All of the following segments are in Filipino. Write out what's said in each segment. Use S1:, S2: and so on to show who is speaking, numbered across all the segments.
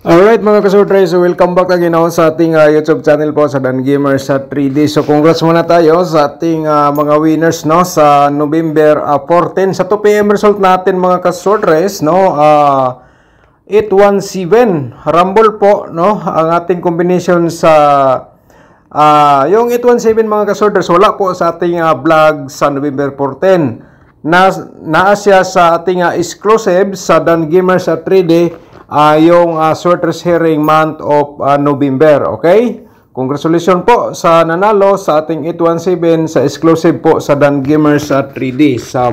S1: Alright mga kasortray, so welcome back again ako sa ating YouTube channel po sa Dan Gamer sa 3D. So congrats muna tayo sa ating mga winners no sa November 14 sa 2 PM result natin mga kasortrays no. 817 Rumble po no ang ating combination sa yung 817 mga kasortrays wala po sa ating vlog sa November 14. Naa siya sa ating exclusive sa Dan Gamer sa 3D. Yung sorters hearing month of November, okay? Congratulations po sa nanalo sa ating 817 sa exclusive po sa Dan Gamers sa 3D sa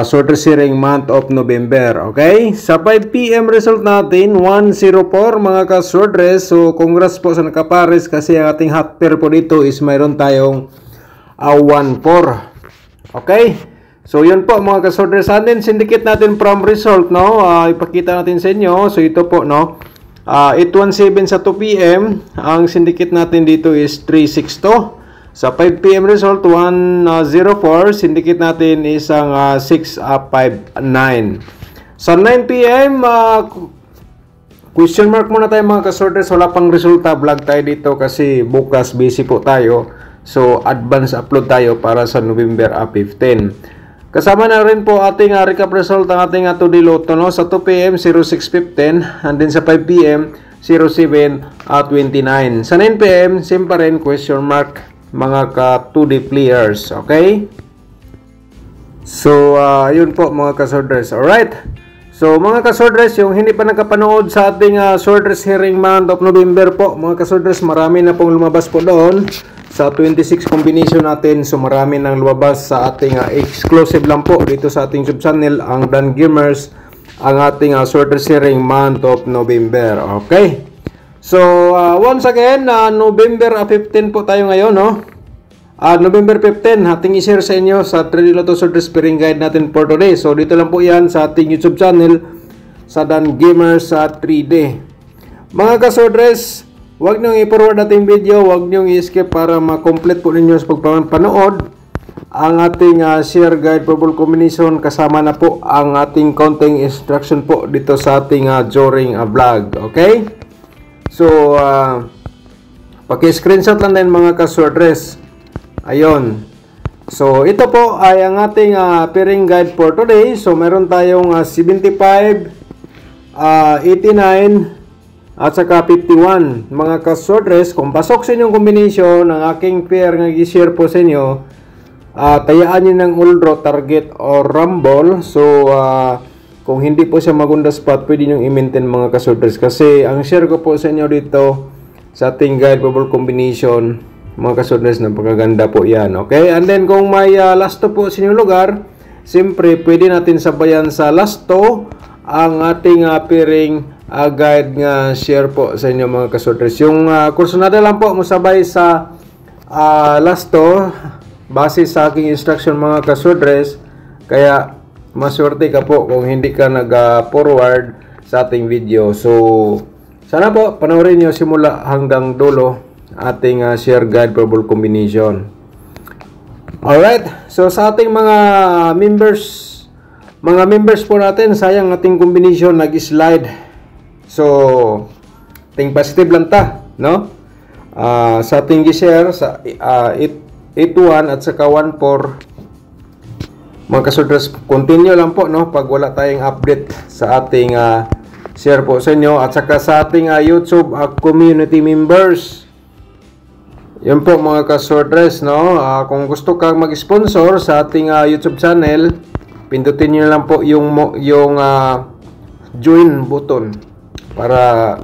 S1: sorters hearing month of November, okay? Sa 5 PM result natin 104 mga ka-sorters. So congrats po sa nakapares kasi ang ating hot pair po dito is mayroon tayong 14, okay? So yun po mga ka-sorters, and then syndicate natin from result no, ipakita natin sa inyo. So ito po no, 817 sa 2 PM, ang syndicate natin dito is 362. Sa 5 PM result 104, syndicate natin is ang 659. Sa 9 PM question mark muna tayo mga ka-sorters, wala pang resulta, vlog tayo dito kasi bukas busy po tayo. So advance upload tayo para sa November 15. Kasama na rin po ating recap result ang ating 2D Lotto no? Sa 2 PM 0615 and then sa 5 PM 0729. Sa 9 PM same pa rin question mark mga ka 2D players, okay? So yun po mga ka-sorters. Alright, so mga ka-sorters, yung hindi pa nakapanood sa ating sorters hearing month of November po mga ka-sorters, marami na pong lumabas po doon sa 26 combination natin. So marami nang lumabas sa ating exclusive lang po dito sa ating YouTube channel, ang Dan Gamers, ang ating sorter sharing month of November, okay? So once again, November 15 po tayo ngayon no. November 15 ating i-share sa inyo sa 3D Lotto sorter pairing guide natin for today. So dito lang po yan sa ating YouTube channel sa Dan Gamers sa 3D. Mga ka-sorters, huwag niyong i-forward ating video, huwag niyong i-skip para ma-complete po ninyo sa pagpapanood ang ating share guide for ball combination. Kasama na po ang ating counting instruction po dito sa ating during vlog, okay? So paki-screenshot lang din mga ka-sorters. Ayun. So ito po ay ang ating pairing guide for today. So meron tayong 75, 89 at saka 51 mga ka-sorters. Kung pasok sa inyong combination ng aking pair nga i-share po sa inyo, tayaan nyo ng all draw, target or rumble. So kung hindi po siya magunda spot, pwede nyo i-maintain mga ka-sorters kasi ang share ko po sa inyo dito sa ating guide bubble combination mga ka-sorters, napakaganda po yan, okay? And then kung may last to po sa inyong lugar, siyempre pwede natin sabayan sa last to ang ating pairing guide nga share po sa inyo mga ka-sorters. Yung kursunada lang po musabay sa last to base sa aking instruction mga ka-sorters, kaya maswerte ka po kung hindi ka nag-forward sa ating video. So sana po panoorin nyo simula hanggang dulo ating share guide for ball combination. Alright, so sa ating mga members po natin, sayang ating combination nag-slide. So, ting positive lang ta, no? Sa ating gi-share sa 81 at saka 14. Mga ka-sorters, continue lang po, no? Pag wala tayong update sa ating share po sa inyo at saka sa ating YouTube community members. Yan po mga ka-sorters, no? Kung gusto kang mag-sponsor sa ating YouTube channel, pindutin niyo lang po yung join button para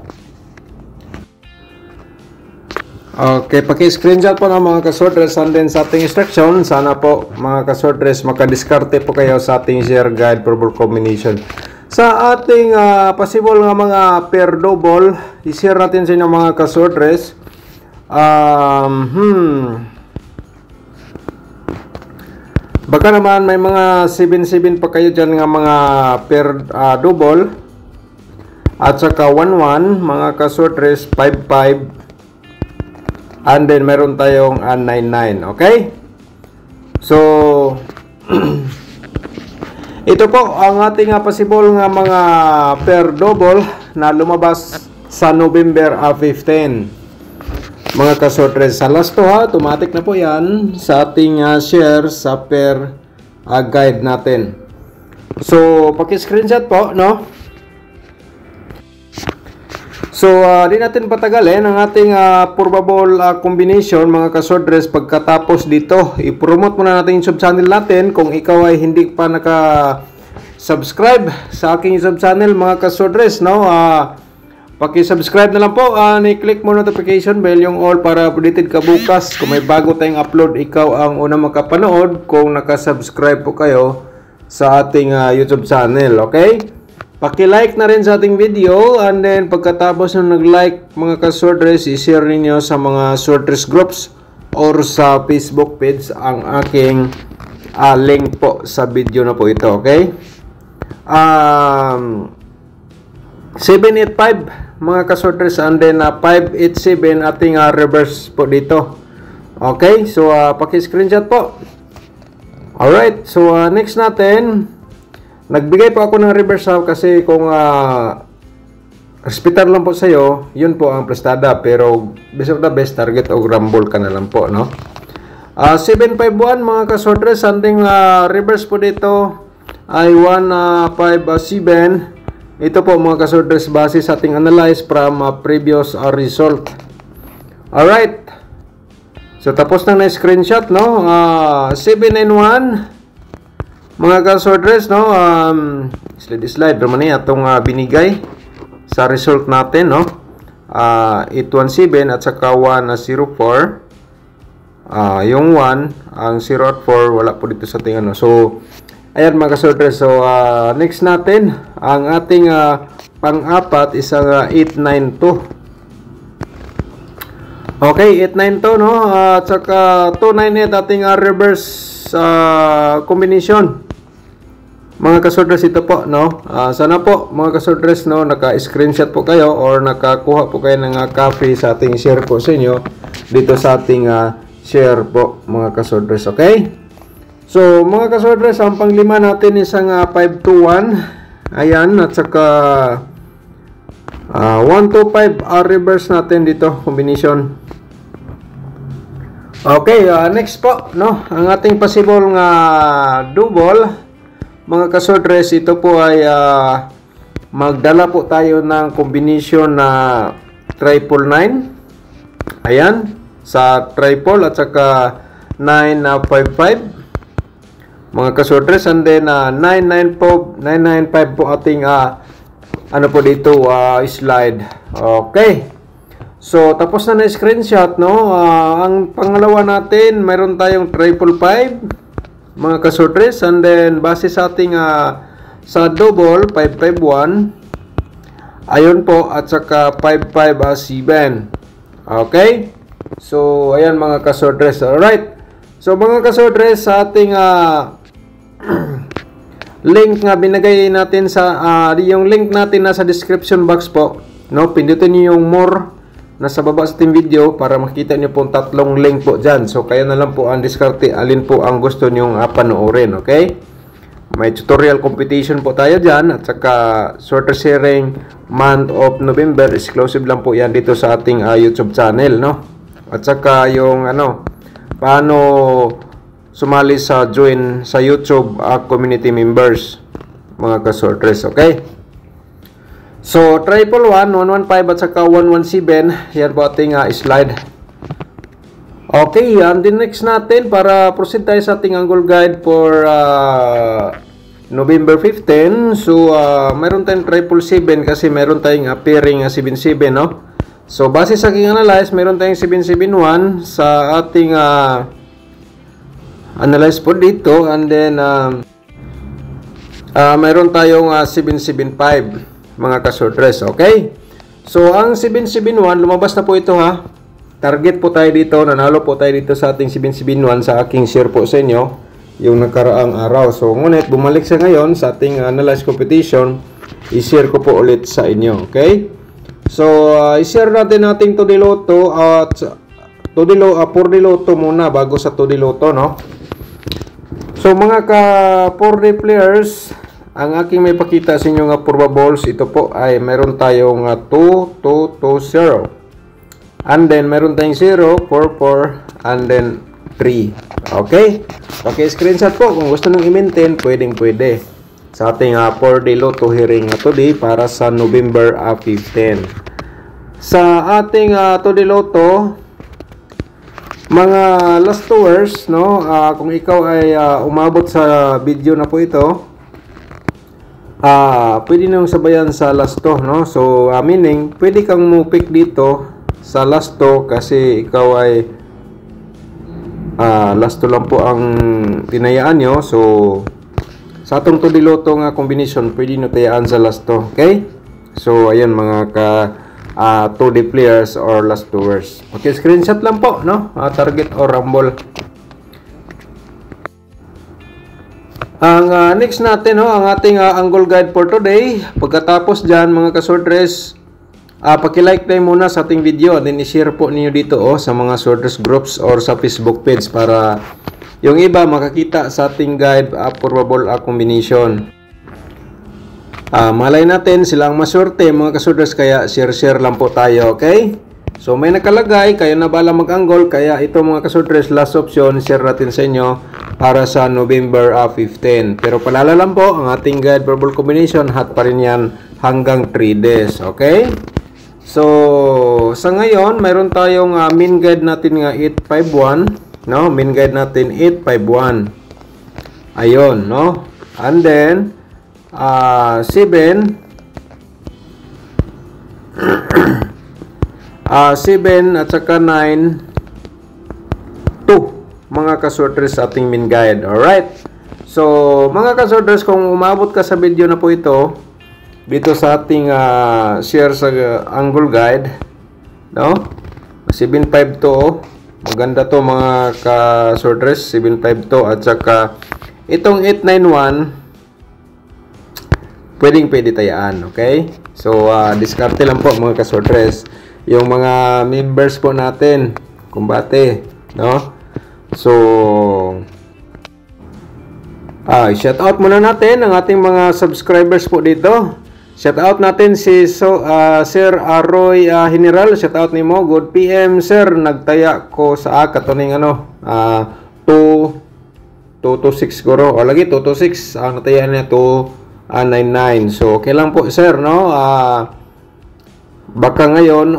S1: okay, paki-screenshot po ng mga ka-sorters and then sa ating instruction. Sana po mga ka-sorters makadiskarte po kayo sa ating share guide for ball combination. Sa ating possible nga mga pair double, i-share natin sa inyo mga ka-sorters. Baka naman may mga 7-7 pa kayo dyan nga mga pair double at saka 1-1 mga ka-sorters, 5-5 and then meron tayong 9-9, okay? So Ito po ang ating possible nga mga pair double na lumabas sa November 15. Mga kasortres, sa last to ha, automatic na po yan sa ating share sa pair guide natin. So, paki-screenshot po, no? So, di natin patagalin ang ating probable combination, mga kasortres. Pagkatapos dito, i-promote muna natin yung YouTube channel natin. Kung ikaw ay hindi pa naka-subscribe sa aking YouTube channel, mga kasortres, no? Paki-subscribe na lang po. I-click mo notification bell, yung all, para updated ka bukas. Kung may bago tayong upload, ikaw ang unang makapanood kung naka-subscribe po kayo sa ating YouTube channel, okay? Paki-like na rin sa ating video, and then pagkatapos nung nag-like, mga ka-sortress, i-share ninyo sa mga sortress groups or sa Facebook page ang aking link po sa video na po ito, okay? 785 mga ka-sortress, and then 587 ating reverse po dito. Okay, so paki-screenshot po. Alright, so next natin, nagbigay po ako ng reverse kasi kung respetar lang po sa'yo, yun po ang prestada. Pero best of the best, target o rumble ka na lang po, no? 751 mga ka-sortress, something reverse po dito ay 157. Ito po mga ka-sortress, base sa ating analyze from previous result. Alright, so tapos na screenshot, no? 791 mga ka-sortress, no? Slide naman niya itong binigay sa result natin, no? 817 at saka 104. Yung 1, ang 0 at 4 wala po dito sa ating ano. So ayan mga ka-sortress, so next natin ang ating pang-apat is ang 892. Okay, 892, no? At saka 298 ating reverse combination. Mga ka-sortress, ito po, no? Sana po mga ka-sortress, no, naka-screenshot po kayo or nakakuha po kayo ng copy sa ating share po sa inyo dito sa ating share po, mga ka-sortress, okay? So mga ka-sortress, ang panglima natin isang 521. Ayan, at saka 125 reverse natin dito, combination. Okay, next po, no, ang ating possible nga double, mga ka-sortress, ito po ay magdala po tayo ng combination na 999. Ayan, sa triple at saka 955 mga ka-sortress, and then 995 po ating ano po dito slide. Okay, so tapos na screenshot, no? Ang pangalawa natin, mayroon tayong 555 mga ka-sortress, and then base sa ating sa double 551, ayun po, at saka 557. Okay, so ayan mga ka-sortress. Alright, so mga ka-sortress, sa ating link nga binigay natin sa yung link natin nasa description box po, no? Pindutin niyo yung more nasa baba sa ating video para makita niyo po tatlong link po dyan. So kayo na lang po ang diskarte alin po ang gusto niyong panoorin, okay? May tutorial competition po tayo dyan, at saka sorter sharing month of November, exclusive lang po yan dito sa ating YouTube channel, no? At saka yung ano, paano sumali sa join sa YouTube community members, mga ka-sortress, okay? So 111, 115 at saka 117, yan po ating slide. Okay, and the next natin, para proceed tayo sa ating angle guide for November 15. So mayroon tayong 777 kasi mayroon tayong appearing 77, no? So base sa aking analyze, mayroon tayong 771 sa ating analyze po dito, and then mayroon tayong 775 mga ka-sortress, okay? So ang 771, lumabas na po ito, ha. Target po tayo dito, nanalo po tayo dito sa ating 771 sa aking share po sa inyo yung nakaraang araw. So ngunit bumalik sa ngayon sa ating analyze competition, i-share ko po ulit sa inyo, okay? So i-share natin ating Todiloto at 4D Lotto muna bago sa 2D Lotto, no? So mga ka 4D players, ang aking may pakita sa inyo nga probables, ito po ay meron tayong 2, 2, 2, 0. And then meron tayong 0, 4, 4, and then 3. Okay? Okay, screenshot po. Kung gusto nyo i-maintain, pwede. Sa ating 4D Lotto hearing today para sa November 15. Sa ating 2D Lotto, mga last 2 hours, no? Kung ikaw ay umabot sa video na po ito, pwede nang sabayan sa last 2, no? So, meaning, pwede kang pick dito sa last 2 kasi ikaw ay last 2 lang po ang tinayaan nyo. So, sa atong 2D Lotto nga combination, pwede nyo tayaan sa last 2. Okay? So, ayan mga ka 2D players or last 2 hours. Okay, screenshot lang po, no? Target or rumble. Ang next natin, no, ang ating angle guide for today. Pagkatapos dyan, mga ka-sorters, paki-like tayo muna sa ating video and then i-share po niyo dito sa mga sorters groups or sa Facebook page para yung iba makakita sa ating guide probable combination. Malay natin silang maswerte mga ka-sorters, kaya share lang po tayo, okay? So may nakalagay, kayo na bala mag-angle, kaya ito mga ka-sorters, last option, share natin sa inyo para sa November 15. Pero palala lang po, ang ating guide probable combination, hot pa rin yan hanggang 3 days, okay? So, sa ngayon, mayroon tayong main guide natin nga 851, no? Main guide natin 851. Ayun, no? And then 7 7 at saka 9 2 mga ka-sorters sa ating main guide. Alright? So, mga ka-sorters, kung umabot ka sa video na po ito, dito sa ating share sa angle guide, no? 752, maganda to mga ka-sorters, 752 at saka itong 891 pwede tayaan, okay? So diskarte lang po mga ka-sorters, yung mga members po natin kumbate, no? So shout out muna natin ang ating mga subscribers po dito. Shout out natin si Sir Aroy General. Shout out nimo. Good PM sir. Nagtaya ko sa katuning 226 guro. O lagi 226. Ang nataya niya 299. So okay lang po sir, no? Baka ngayon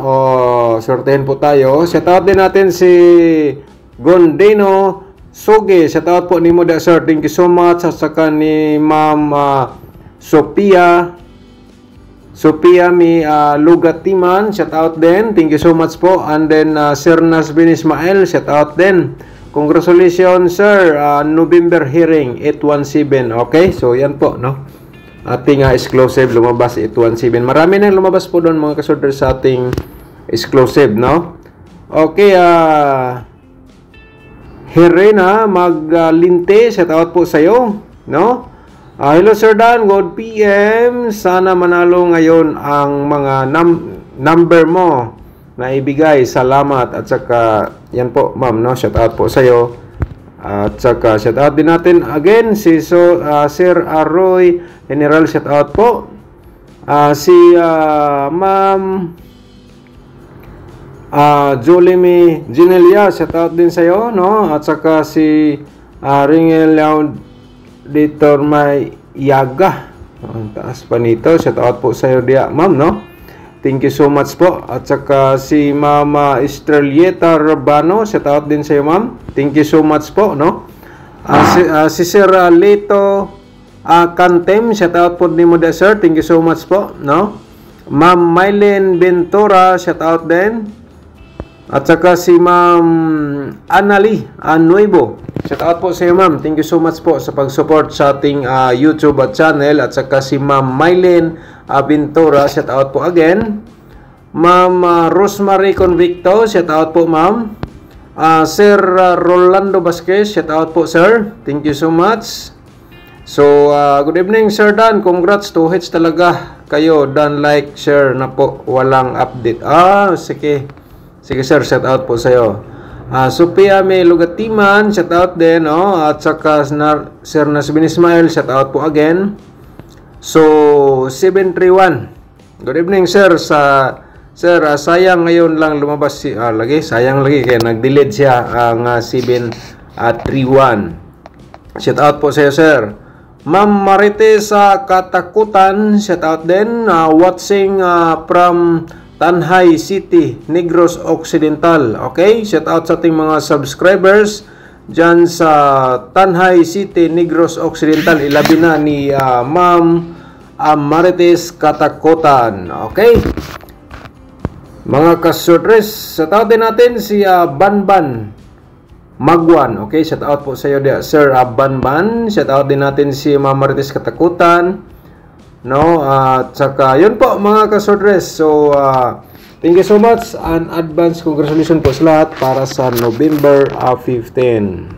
S1: sortehin po tayo. Shout out din natin si Gondino Soge. Shout out po nimo da sir. Thank you so much. At saka ni Ma'am Sophia mi Lugatiman, shout out din. Thank you so much po. And then Sir Nasbin Ismael, shout out din. Congratulations sir, November hearing 817. Okay, so yan po, no? Ating exclusive lumabas 817. Marami nang lumabas po doon mga ka-sorters sa ating exclusive, no? Okay, Herena Maglinte, shout out po sa iyo, no? Hello Sir Dan, good PM. Sana manalo ngayon ang mga number mo na ibigay. Salamat. At saka yan po ma'am, no? Shout out po sa iyo. At saka shout out din natin again si Sir Aroy General, shout out po. Si Ma'am Jolimi Ginelia, shout out din sa iyo, no? At saka si Ringel Ditor may yaga. Ang taas pa nito. Shout out po sa iyo dia, ma'am, no? Thank you so much po. At saka si Mama Estrelieta Rabano, shout out din sa iyo, ma'am. Thank you so much po, no? Si Sir Leto Kantem, shout out po din mo da, sir. Thank you so much po, no? Ma'am Mylene Ventura, shout out din. At saka si Ma'am Anali Anuevo, shout out po sa iyo, ma'am. Thank you so much po sa pag-support sa ating YouTube channel. At saka si Ma'am Mylene Ventura, shout out po again. Ma'am Rosemary Convicto, shout out po, ma'am. Sir Rolando Vasquez, shout out po, sir. Thank you so much. So, good evening, Sir Dan. Congrats, 2 hits talaga kayo. Dan, like, share na po. Walang update. Sige. Sige, sir. Shout out po sa'yo. Sophia May Lugatiman, shout out din, at saka Sir Nasbin Ismail, shout out po again. So 731, good evening sir. Sir, sayang ngayon lang lumabas sayang lagi kaya nag-delete siya ang 731. Shout out po sa iyo sir. Ma'am Marites sa Katakutan, shout out din, watching from Tanhay City, Negros Occidental. Okay, shout out sa ating mga subscribers dyan sa Tanhay City, Negros Occidental. Ilabi na ni Ma'am Marites Katakutan. Okay, mga kasurdres, shout out din natin si Banban Magwan. Okay, shout out po sa iyo sir Banban. Shout out din natin si Ma'am Marites Katakutan. At saka yun po mga kasurdres. So thank you so much and advance congratulations po sa lahat para sa November 15.